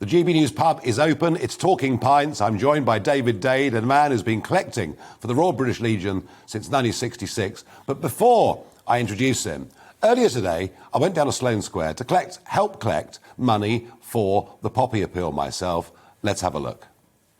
The GBNews pub is open. It's Talking Pints. I'm joined by David Dade, a man who's been collecting for the Royal British Legion since 1966. But before I introduce him, earlier today, I went down to Sloane Square to help collect money for the Poppy Appeal myself. Let's have a look.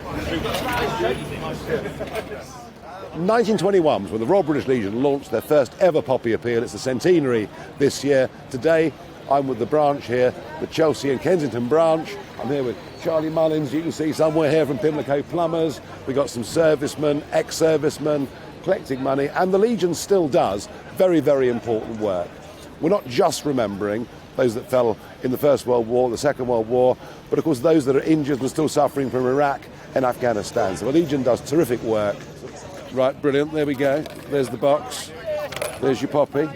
1921 was when the Royal British Legion launched their first ever Poppy Appeal. It's the centenary this year. Today, I'm with the branch here, the Chelsea and Kensington branch. I'm here with Charlie Mullins, you can see somewhere here from Pimlico Plumbers. We've got some servicemen, ex-servicemen, collecting money, and the Legion still does very, very important work. We're not just remembering those that fell in the First World War, the Second World War, but of course those that are injured and still suffering from Iraq and Afghanistan. So the Legion does terrific work. Right, brilliant, there we go. There's the box. There's your Poppy.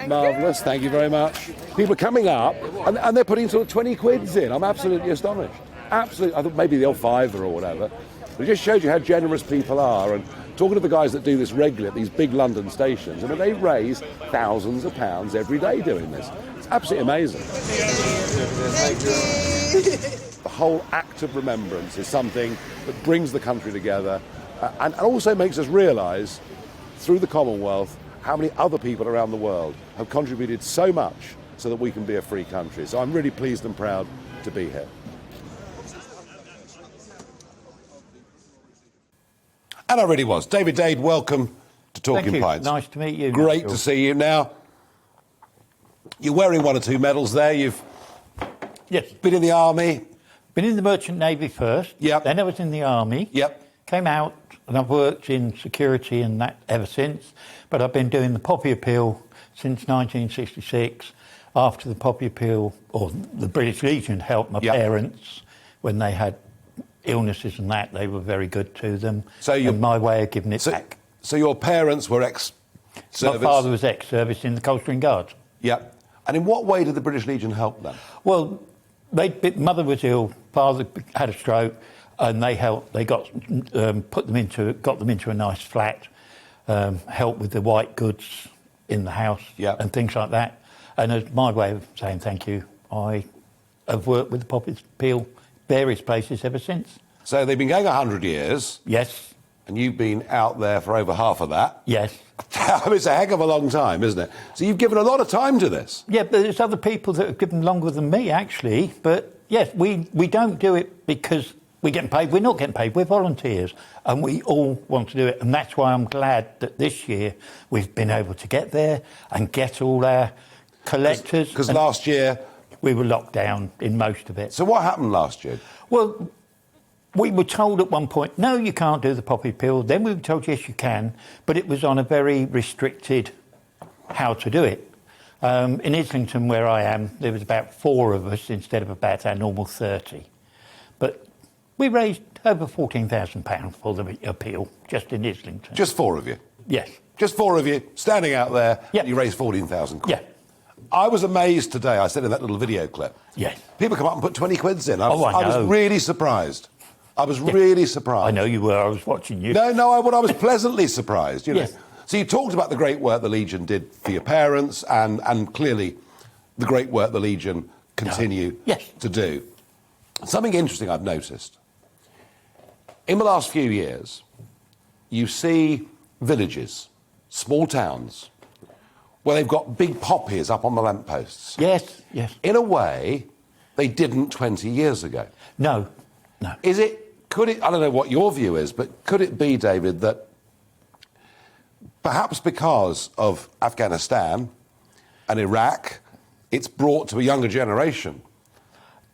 Marvellous, thank you very much. People are coming up and they're putting sort of 20 quids in. I'm absolutely astonished. Absolutely. I thought maybe the old fiver or whatever. But it just shows you how generous people are. And talking to the guys that do this regularly at these big London stations, I mean, they raise thousands of pounds every day doing this. It's absolutely amazing. The whole act of remembrance is something that brings the country together and also makes us realise, through the Commonwealth, how many other people around the world have contributed so much so that we can be a free country. So I'm really pleased and proud to be here. And I really was. David Dade, welcome to Talking Pints. Nice to meet you. Great Nigel. to see you. Now, you're wearing one or two medals there. You've been in the army. Been in the Merchant Navy first. Yep. Then I was in the army. Yep. Came out and I've worked in security and that ever since. But I've been doing the Poppy Appeal since 1966. After the Poppy Appeal, or the British Legion helped my parents when they had illnesses and that, they were very good to them. So and my way of giving it back. So your parents were ex-service? My father was ex-service in the Coldstream Guards. Yep. And in what way did the British Legion help them? Well, mother was ill, father had a stroke, and they helped. They got them into a nice flat, helped with the white goods in the house and things like that. And as my way of saying thank you, I have worked with the Poppy Appeal various places ever since. So they've been going 100 years. Yes. And you've been out there for over half of that. Yes. It's a heck of a long time, isn't it? So you've given a lot of time to this. Yeah, but there's other people that have given longer than me, actually. But yes, we don't do it because we're getting paid. We're not getting paid. We're volunteers. And we all want to do it. And that's why I'm glad that this year we've been able to get there and get all our collectors. Because last year we were locked down in most of it. So what happened last year? Well, we were told at one point, no, you can't do the Poppy Appeal. Then we were told, yes, you can. But it was on a very restricted how to do it. In Islington, where I am, there was about 4 of us instead of about our normal 30. But we raised over £14,000 for the appeal, just in Islington. Just 4 of you? Yes. Just 4 of you, standing out there, you raised 14,000 quid. Yeah. I was amazed today, I said in that little video clip. Yes. People come up and put 20 quids in. I know. was really surprised. I was really surprised. I know you were, I was watching you. No, I was pleasantly surprised, you know. Yes. So you talked about the great work the Legion did for your parents and clearly the great work the Legion continue to do. Something interesting I've noticed. In the last few years, you see villages, small towns, where they've got big poppies up on the lampposts. Yes, yes. In a way, they didn't 20 years ago. No. Could it, I don't know what your view is, but could it be, David, that perhaps because of Afghanistan and Iraq, it's brought to a younger generation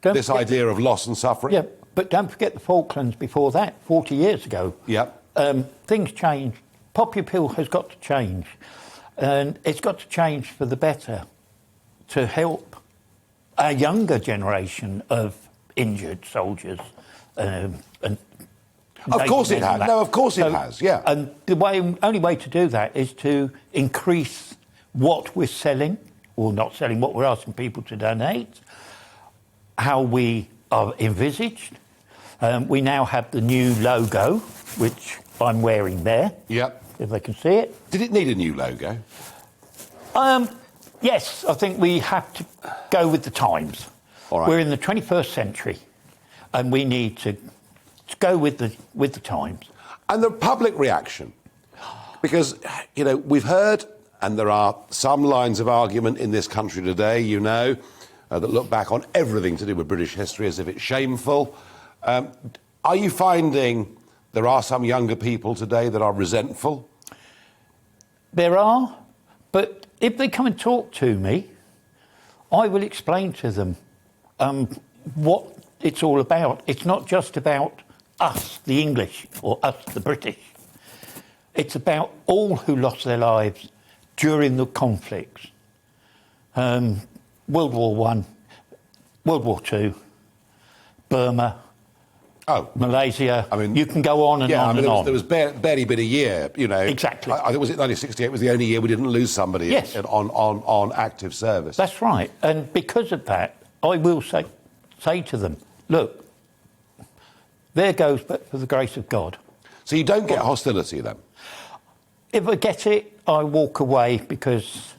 this idea of loss and suffering? Yeah, but don't forget the Falklands before that, 40 years ago. Yeah. Things changed. Poppy Appeal has got to change. And it's got to change for the better to help a younger generation of injured soldiers. Of course it has. No, of course it has, yeah. And the only way to do that is to increase what we're selling, or not selling, what we're asking people to donate, how we are envisaged. We now have the new logo, which I'm wearing there. Yep. If they can see it. Did it need a new logo? Yes, I think we have to go with the times. All right. We're in the 21st century. and we need to go with the times. And the public reaction, because, you know, we've heard, and there are some lines of argument in this country today, you know, that look back on everything to do with British history as if it's shameful. Are you finding there are some younger people today that are resentful? There are, but if they come and talk to me, I will explain to them what it's all about. It's not just about us, the English, or us, the British. It's about all who lost their lives during the conflicts. World War I, World War II, Burma, Malaysia. I mean, you can go on and on and on. There was barely been a year, you know. Exactly. I think was it 1968 was the only year we didn't lose somebody yes. on active service. That's right. And because of that, I will say to them, look, there goes but for the grace of God. So you don't get hostility then? If I get it, I walk away because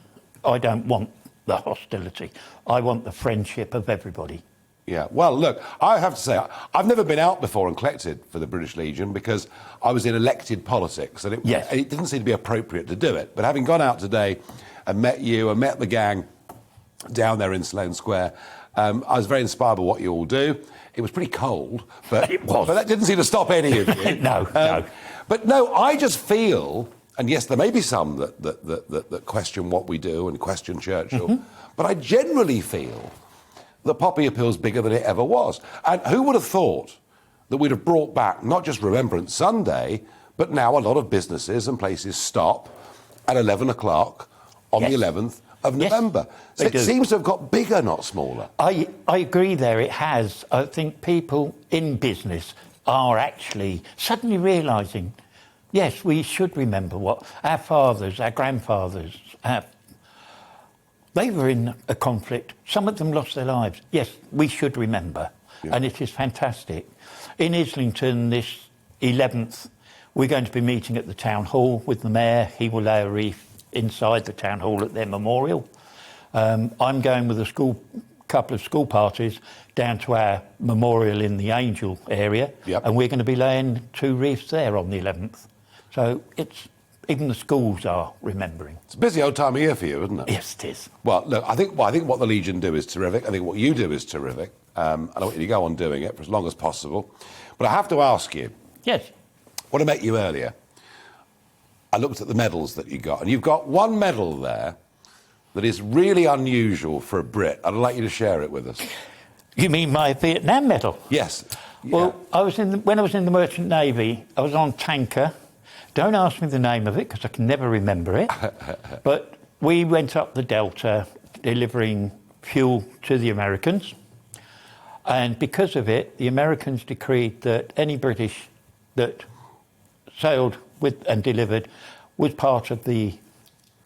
I don't want the hostility. I want the friendship of everybody. Yeah, well, look, I have to say, I've never been out before and collected for the British Legion because I was in elected politics and it didn't seem to be appropriate to do it. But having gone out today and met you and met the gang down there in Sloane Square, I was very inspired by what you all do. It was pretty cold, but, it was. But that didn't seem to stop any of you. No. But no, I just feel, and yes, there may be some that question what we do and question Churchill, but I generally feel the Poppy Appeal's bigger than it ever was. And who would have thought that we'd have brought back not just Remembrance Sunday, but now a lot of businesses and places stop at 11 o'clock on the 11th of November. So it seems to have got bigger, not smaller. I agree there, it has. I think people in business are actually suddenly realising, yes, we should remember what our fathers, our grandfathers, they were in a conflict. Some of them lost their lives. Yes, we should remember. Yeah. And it is fantastic. In Islington, this 11th, we're going to be meeting at the town hall with the mayor. He will lay a wreath inside the town hall at their memorial. I'm going with a couple of school parties down to our memorial in the Angel area. Yep. And we're going to be laying 2 wreaths there on the 11th. So even the schools are remembering. It's a busy old time of year for you, isn't it? Yes, it is. Well, look, I think what the Legion do is terrific. I think what you do is terrific. And I want you to go on doing it for as long as possible. But I have to ask you. Yes. When I met you earlier, I looked at the medals that you got, and you've got one medal there that is really unusual for a Brit. I'd like you to share it with us. You mean my Vietnam medal? Yes. Well, when I was in the Merchant Navy, I was on tanker. Don't ask me the name of it because I can never remember it. But we went up the Delta delivering fuel to the Americans. And because of it, the Americans decreed that any British that sailed with and delivered was part of the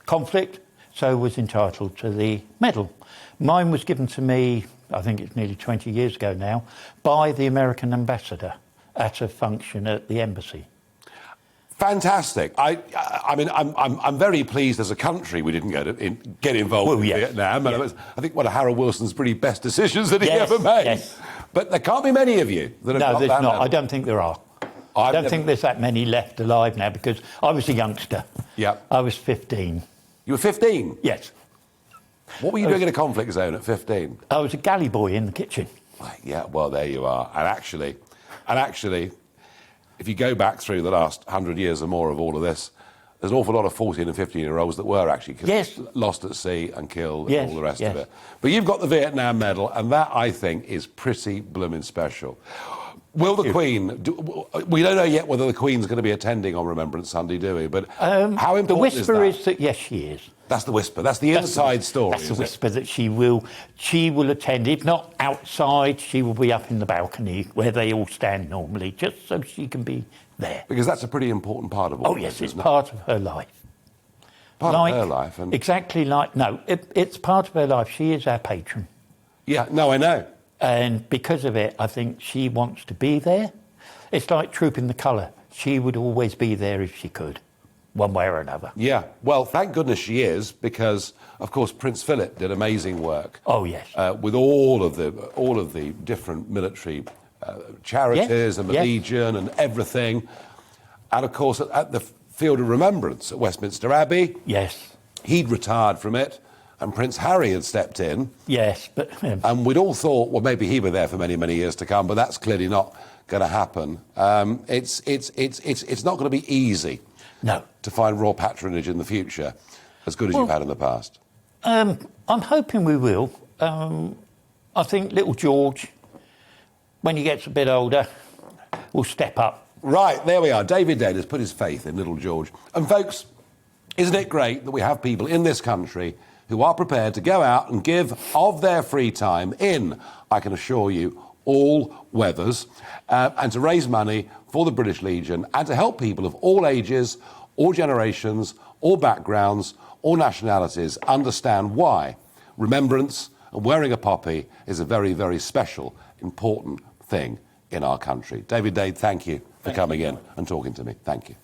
conflict, so was entitled to the medal. Mine was given to me, I think it's nearly 20 years ago now, by the American ambassador at a function at the embassy. Fantastic. I mean, I'm very pleased as a country we didn't get involved in Vietnam. Yeah. I think one of Harold Wilson's pretty best decisions that he ever made. Yes. But there can't be many of you that have got that. No, there's not. I don't think there are. I don't think there's that many left alive now because I was a youngster. Yeah. I was 15. You were 15? Yes. What were you doing in a conflict zone at 15? I was a galley boy in the kitchen. Yeah, well, there you are. And actually, if you go back through the last 100 years or more of all of this, there's an awful lot of 14 and 15-year-olds that were actually lost at sea and killed and all the rest of it. But you've got the Vietnam medal, and that, I think, is pretty blooming special. Will the Queen... we don't know yet whether the Queen's going to be attending on Remembrance Sunday, do we? But how important the whisper is that yes, she is. That's the whisper. That's the inside story. That's the whisper that she will attend. If not outside, she will be up in the balcony where they all stand normally, just so she can be there. Because that's a pretty important part of all this, yes, it's part of her life. Part of her life. And exactly like... No, it's part of her life. She is our patron. Yeah, no, I know. And because of it, I think she wants to be there. It's like Trooping the Colour. She would always be there if she could, one way or another. Yeah, well, thank goodness she is, because, of course, Prince Philip did amazing work. Oh, yes. With all of the different military charities and the Yes. Legion and everything. And of course, at the Field of Remembrance at Westminster Abbey, Yes. he'd retired from it, and Prince Harry had stepped in. Yes, but And we'd all thought, well, maybe he'd be there for many, many years to come, but that's clearly not going to happen. It's not going to be easy no. to find royal patronage in the future as good as you've had in the past. I'm hoping we will. I think little George, when he gets a bit older, will step up. Right, there we are. David Dade has put his faith in little George. And folks, isn't it great that we have people in this country who are prepared to go out and give of their free time in, I can assure you, all weathers, and to raise money for the British Legion and to help people of all ages, all generations, all backgrounds, all nationalities understand why remembrance and wearing a poppy is a very, very special, important thing in our country. David Dade, thank you for coming in and talking to me. Thank you.